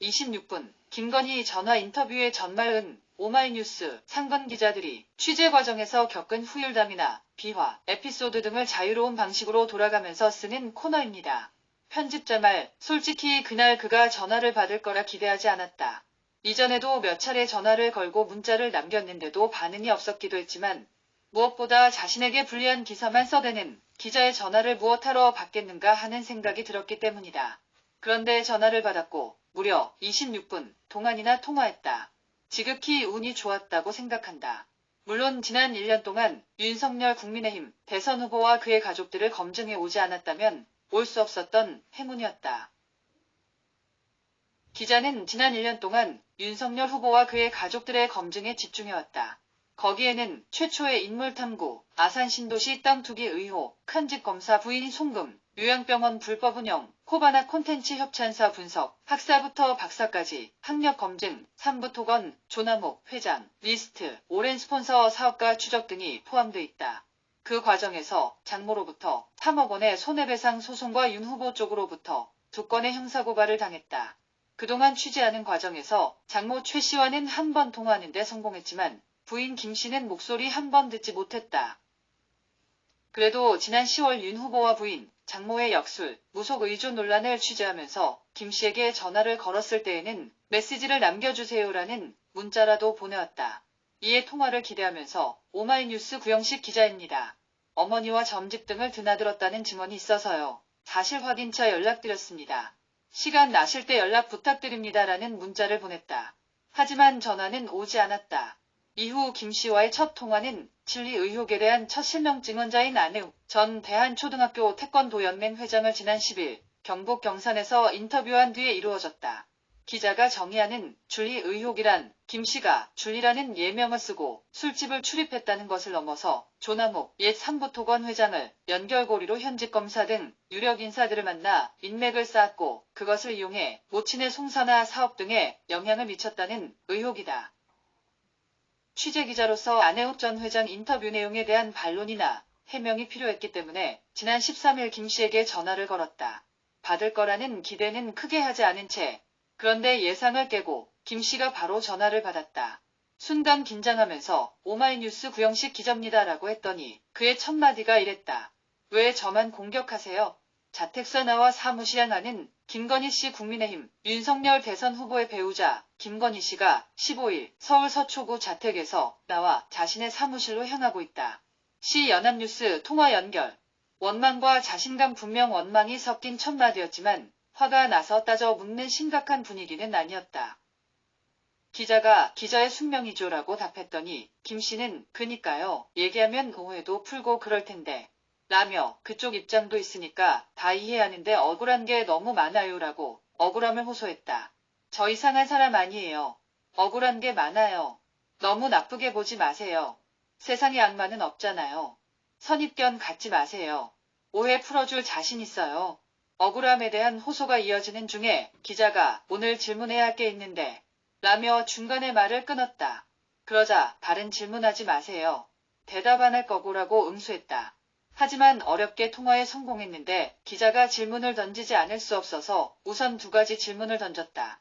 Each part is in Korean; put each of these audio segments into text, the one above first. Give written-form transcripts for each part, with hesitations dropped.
26분 김건희 전화 인터뷰의 전말은 오마이뉴스 상근 기자들이 취재 과정에서 겪은 후일담이나 비화, 에피소드 등을 자유로운 방식으로 돌아가면서 쓰는 코너입니다. 편집자 말, 솔직히 그날 그가 전화를 받을 거라 기대하지 않았다. 이전에도 몇 차례 전화를 걸고 문자를 남겼는데도 반응이 없었기도 했지만 무엇보다 자신에게 불리한 기사만 써대는 기자의 전화를 무엇하러 받겠는가 하는 생각이 들었기 때문이다. 그런데 전화를 받았고 무려 26분 동안이나 통화했다. 지극히 운이 좋았다고 생각한다. 물론 지난 1년 동안 윤석열 국민의힘 대선 후보와 그의 가족들을 검증해 오지 않았다면 올 수 없었던 행운이었다. 기자는 지난 1년 동안 윤석열 후보와 그의 가족들의 검증에 집중해왔다. 거기에는 최초의 인물탐구, 아산 신도시 땅 투기 의혹, 간직검사 부인 송금, 요양병원 불법 운영, 코바나 콘텐츠 협찬사 분석, 학사부터 박사까지 학력 검증, 삼부토건, 조남욱 회장, 리스트, 오랜 스폰서 사업가 추적 등이 포함돼 있다. 그 과정에서 장모로부터 3억 원의 손해배상 소송과 윤 후보 쪽으로부터 2건의 형사고발을 당했다. 그동안 취재하는 과정에서 장모 최 씨와는 한 번 통화하는 데 성공했지만 부인 김 씨는 목소리 한 번 듣지 못했다. 그래도 지난 10월 윤 후보와 부인, 장모의 역술, 무속 의존 논란을 취재하면서 김 씨에게 전화를 걸었을 때에는 메시지를 남겨주세요라는 문자라도 보내왔다. 이에 통화를 기대하면서 오마이뉴스 구영식 기자입니다. 어머니와 점집 등을 드나들었다는 증언이 있어서요. 사실 확인차 연락드렸습니다. 시간 나실 때 연락 부탁드립니다라는 문자를 보냈다. 하지만 전화는 오지 않았다. 이후 김 씨와의 첫 통화는 진리 의혹에 대한 첫 실명 증언자인 안혜욱 전 대한초등학교 태권도연맹 회장을 지난 10일 경북 경산에서 인터뷰한 뒤에 이루어졌다. 기자가 정의하는 진리 의혹이란 김 씨가 진리라는 예명을 쓰고 술집을 출입했다는 것을 넘어서 조남욱 옛 삼부토건 회장을 연결고리로 현직검사 등 유력 인사들을 만나 인맥을 쌓았고 그것을 이용해 모친의 송사나 사업 등에 영향을 미쳤다는 의혹이다. 취재기자로서 안혜욱 전 회장 인터뷰 내용에 대한 반론이나 해명이 필요했기 때문에 지난 13일 김 씨에게 전화를 걸었다. 받을 거라는 기대는 크게 하지 않은 채 그런데 예상을 깨고 김 씨가 바로 전화를 받았다. 순간 긴장하면서 오마이뉴스 구영식 기자입니다라고 했더니 그의 첫 마디가 이랬다. 왜 저만 공격하세요? 자택사 나와 사무실에 나는 김건희 씨 국민의힘 윤석열 대선 후보의 배우자 김건희 씨가 15일 서울 서초구 자택에서 나와 자신의 사무실로 향하고 있다. 시 연합뉴스 통화 연결. 원망과 자신감 분명 원망이 섞인 첫 마디였지만 화가 나서 따져 묻는 심각한 분위기는 아니었다. 기자가 기자의 숙명이죠라고 답했더니 김 씨는 그니까요. 얘기하면 오해도 풀고 그럴 텐데. 라며 그쪽 입장도 있으니까 다 이해하는데 억울한 게 너무 많아요라고 억울함을 호소했다. 저 이상한 사람 아니에요. 억울한 게 많아요. 너무 나쁘게 보지 마세요. 세상에 악마는 없잖아요. 선입견 갖지 마세요. 오해 풀어줄 자신 있어요. 억울함에 대한 호소가 이어지는 중에 기자가 오늘 질문해야 할 게 있는데 라며 중간에 말을 끊었다. 그러자 다른 질문하지 마세요. 대답 안 할 거고라고 응수했다. 하지만 어렵게 통화에 성공했는데 기자가 질문을 던지지 않을 수 없어서 우선 2가지 질문을 던졌다.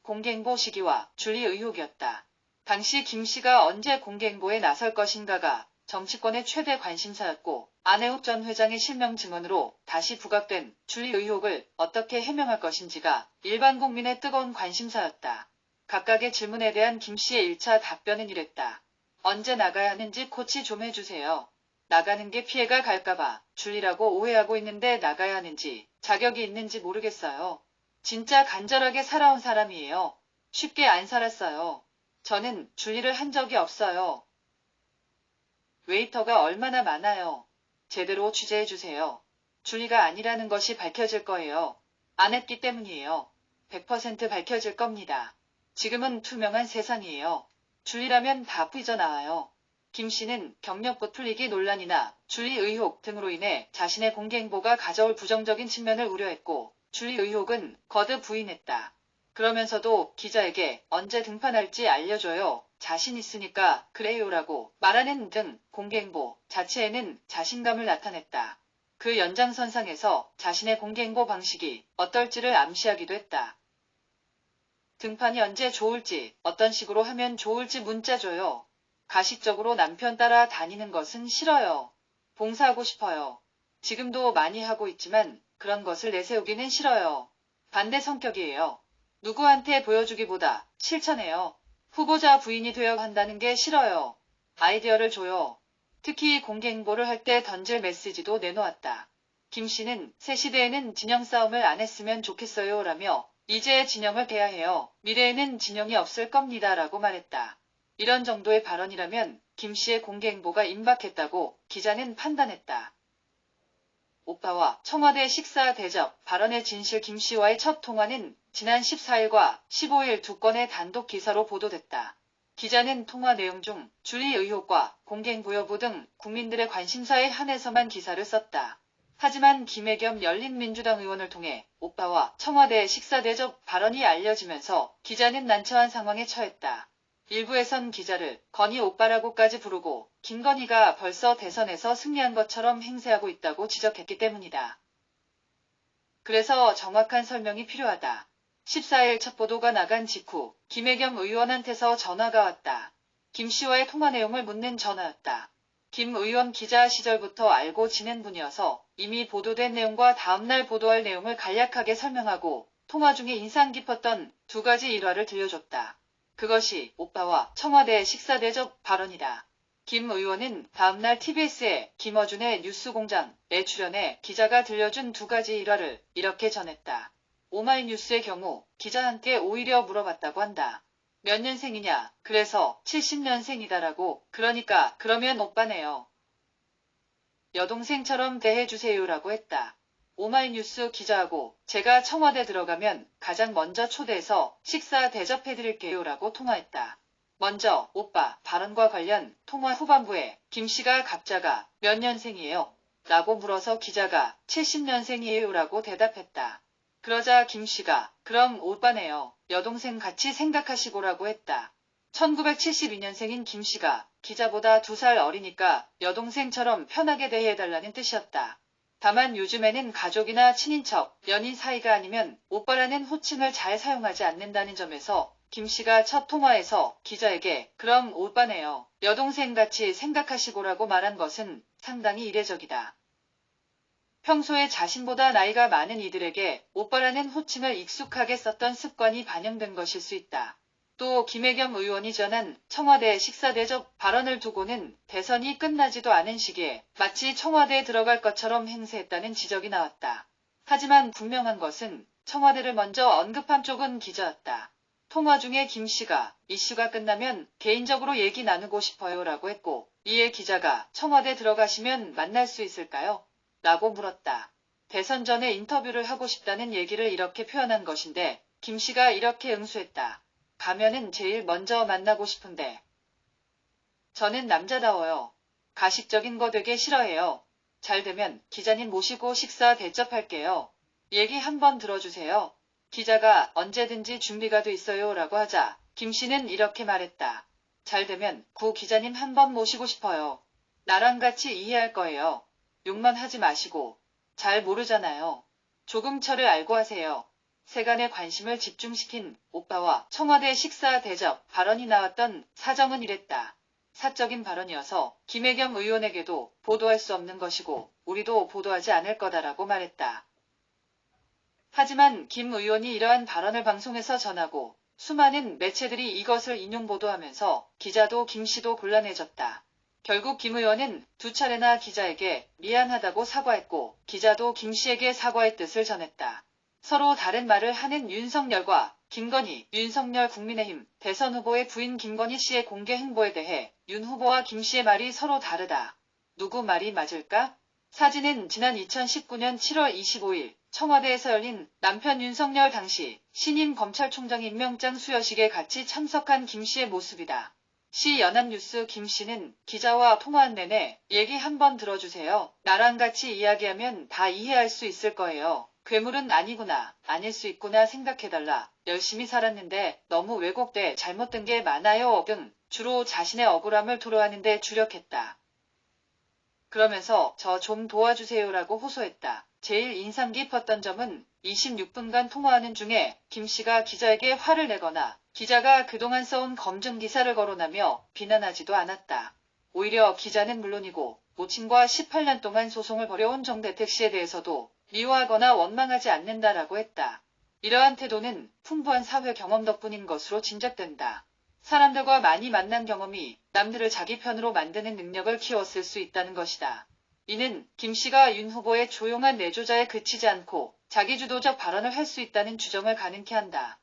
공개행보 시기와 진리 의혹이었다. 당시 김 씨가 언제 공개행보에 나설 것인가가 정치권의 최대 관심사였고 안혜욱 전 회장의 실명 증언으로 다시 부각된 진리 의혹을 어떻게 해명할 것인지가 일반 국민의 뜨거운 관심사였다. 각각의 질문에 대한 김 씨의 1차 답변은 이랬다. 언제 나가야 하는지 코치 좀 해주세요. 나가는 게 피해가 갈까봐 진리라고 오해하고 있는데 나가야 하는지 자격이 있는지 모르겠어요. 진짜 간절하게 살아온 사람이에요. 쉽게 안 살았어요. 저는 진리를 한 적이 없어요. 웨이터가 얼마나 많아요. 제대로 취재해주세요. 진리가 아니라는 것이 밝혀질 거예요. 안 했기 때문이에요. 100% 밝혀질 겁니다. 지금은 투명한 세상이에요. 진리라면 다 삐져나와요. 김 씨는 경력부 풀리기 논란이나 진리 의혹 등으로 인해 자신의 공개행보가 가져올 부정적인 측면을 우려했고 진리 의혹은 거듭 부인했다. 그러면서도 기자에게 언제 등판할지 알려줘요. 자신 있으니까 그래요라고 말하는 등 공개행보 자체에는 자신감을 나타냈다. 그 연장선상에서 자신의 공개 행보 방식이 어떨지를 암시하기도 했다. 등판이 언제 좋을지, 어떤 식으로 하면 좋을지 문자 줘요. 가식적으로 남편 따라 다니는 것은 싫어요. 봉사하고 싶어요. 지금도 많이 하고 있지만 그런 것을 내세우기는 싫어요. 반대 성격이에요. 누구한테 보여주기보다 실천해요. 후보자 부인이 되어 한다는 게 싫어요. 아이디어를 줘요. 특히 공개 행보를 할 때 던질 메시지도 내놓았다. 김 씨는 새 시대에는 진영 싸움을 안 했으면 좋겠어요 라며 이제 진영을 돼야 해요. 미래에는 진영이 없을 겁니다 라고 말했다. 이런 정도의 발언이라면 김 씨의 공개 행보가 임박했다고 기자는 판단했다. 오빠와 청와대 식사 대접 발언의 진실. 김 씨와의 첫 통화는 지난 14일과 15일 두 건의 단독 기사로 보도됐다. 기자는 통화 내용 중 주리 의혹과 공개 행보 여부 등 국민들의 관심사에 한해서만 기사를 썼다. 하지만 김혜겸 열린민주당 의원을 통해 오빠와 청와대 식사 대접 발언이 알려지면서 기자는 난처한 상황에 처했다. 일부에선 기자를 건희 오빠라고까지 부르고 김건희가 벌써 대선에서 승리한 것처럼 행세하고 있다고 지적했기 때문이다. 그래서 정확한 설명이 필요하다. 14일 첫 보도가 나간 직후 김혜겸 의원한테서 전화가 왔다. 김 씨와의 통화 내용을 묻는 전화였다. 김 의원 기자 시절부터 알고 지낸 분이어서 이미 보도된 내용과 다음날 보도할 내용을 간략하게 설명하고 통화 중에 인상 깊었던 두 가지 일화를 들려줬다. 그것이 오빠와 청와대 식사 대접 발언이다. 김 의원은 다음날 TBS의 김어준의 뉴스공장에 출연해 기자가 들려준 두 가지 일화를 이렇게 전했다. 오마이뉴스의 경우 기자한테 오히려 물어봤다고 한다. 몇 년생이냐? 그래서 70년생이다라고. 그러니까 그러면 오빠네요. 여동생처럼 대해주세요라고 했다. 오마이뉴스 기자하고 제가 청와대 들어가면 가장 먼저 초대해서 식사 대접해드릴게요 라고 통화했다. 먼저 오빠 발언과 관련 통화 후반부에 김 씨가 각자가 몇 년생이에요? 라고 물어서 기자가 70년생이에요 라고 대답했다. 그러자 김 씨가 그럼 오빠네요. 여동생 같이 생각하시고라고 했다. 1972년생인 김 씨가 기자보다 2살 어리니까 여동생처럼 편하게 대해달라는 뜻이었다. 다만 요즘에는 가족이나 친인척, 연인 사이가 아니면 오빠라는 호칭을 잘 사용하지 않는다는 점에서 김 씨가 첫 통화에서 기자에게 그럼 오빠네요. 여동생같이 생각하시고라고 말한 것은 상당히 이례적이다. 평소에 자신보다 나이가 많은 이들에게 오빠라는 호칭을 익숙하게 썼던 습관이 반영된 것일 수 있다. 또 김혜겸 의원이 전한 청와대 식사 대접 발언을 두고는 대선이 끝나지도 않은 시기에 마치 청와대에 들어갈 것처럼 행세했다는 지적이 나왔다. 하지만 분명한 것은 청와대를 먼저 언급한 쪽은 기자였다. 통화 중에 김 씨가 이슈가 끝나면 개인적으로 얘기 나누고 싶어요 라고 했고 이에 기자가 청와대 들어가시면 만날 수 있을까요? 라고 물었다. 대선 전에 인터뷰를 하고 싶다는 얘기를 이렇게 표현한 것인데 김 씨가 이렇게 응수했다. 가면은 제일 먼저 만나고 싶은데. 저는 남자다워요. 가식적인 거 되게 싫어해요. 잘 되면 기자님 모시고 식사 대접할게요. 얘기 한번 들어주세요. 기자가 언제든지 준비가 돼 있어요 라고 하자 김 씨는 이렇게 말했다. 잘 되면 구 기자님 한번 모시고 싶어요. 나랑 같이 이해할 거예요. 욕만 하지 마시고. 잘 모르잖아요. 조금 저를 알고 하세요. 세간의 관심을 집중시킨 오빠와 청와대 식사 대접 발언이 나왔던 사정은 이랬다. 사적인 발언이어서 김혜겸 의원에게도 보도할 수 없는 것이고 우리도 보도하지 않을 거다라고 말했다. 하지만 김 의원이 이러한 발언을 방송에서 전하고 수많은 매체들이 이것을 인용 보도하면서 기자도 김 씨도 곤란해졌다. 결국 김 의원은 두 차례나 기자에게 미안하다고 사과했고 기자도 김 씨에게 사과의 뜻을 전했다. 서로 다른 말을 하는 윤석열과 김건희, 윤석열 국민의힘 대선 후보의 부인 김건희 씨의 공개 행보에 대해 윤 후보와 김 씨의 말이 서로 다르다. 누구 말이 맞을까? 사진은 지난 2019년 7월 25일 청와대에서 열린 남편 윤석열 당시 신임 검찰총장 임명장 수여식에 같이 참석한 김 씨의 모습이다. 시 연합뉴스 김 씨는 기자와 통화한 내내 얘기 한번 들어주세요. 나랑 같이 이야기하면 다 이해할 수 있을 거예요. 괴물은 아니구나, 아닐 수 있구나 생각해달라. 열심히 살았는데 너무 왜곡돼 잘못된 게 많아요 등 주로 자신의 억울함을 토로하는 데 주력했다. 그러면서 저 좀 도와주세요라고 호소했다. 제일 인상 깊었던 점은 26분간 통화하는 중에 김 씨가 기자에게 화를 내거나 기자가 그동안 써온 검증 기사를 거론하며 비난하지도 않았다. 오히려 기자는 물론이고 모친과 18년 동안 소송을 벌여온 정대택 씨에 대해서도 미워하거나 원망하지 않는다라고 했다. 이러한 태도는 풍부한 사회 경험 덕분인 것으로 짐작된다. 사람들과 많이 만난 경험이 남들을 자기 편으로 만드는 능력을 키웠을 수 있다는 것이다. 이는 김 씨가 윤 후보의 조용한 내조자에 그치지 않고 자기주도적 발언을 할 수 있다는 주장을 가능케 한다.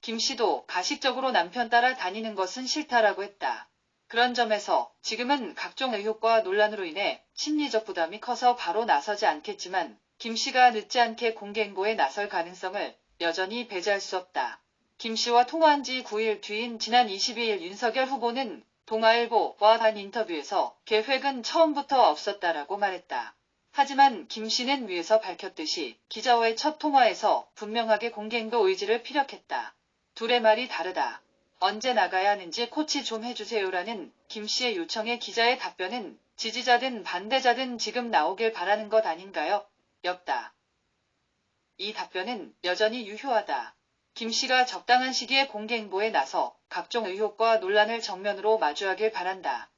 김 씨도 가식적으로 남편 따라 다니는 것은 싫다라고 했다. 그런 점에서 지금은 각종 의혹과 논란으로 인해 심리적 부담이 커서 바로 나서지 않겠지만 김 씨가 늦지 않게 공개 행보에 나설 가능성을 여전히 배제할 수 없다. 김 씨와 통화한 지 9일 뒤인 지난 22일 윤석열 후보는 동아일보와 한 인터뷰에서 계획은 처음부터 없었다라고 말했다. 하지만 김 씨는 위에서 밝혔듯이 기자와의 첫 통화에서 분명하게 공개행보 의지를 피력했다. 둘의 말이 다르다. 언제 나가야 하는지 코치 좀 해주세요라는 김 씨의 요청에 기자의 답변은 지지자든 반대자든 지금 나오길 바라는 것 아닌가요? 였다. 이 답변은 여전히 유효하다. 김 씨가 적당한 시기에 공개 행보에 나서 각종 의혹과 논란을 정면으로 마주하길 바란다.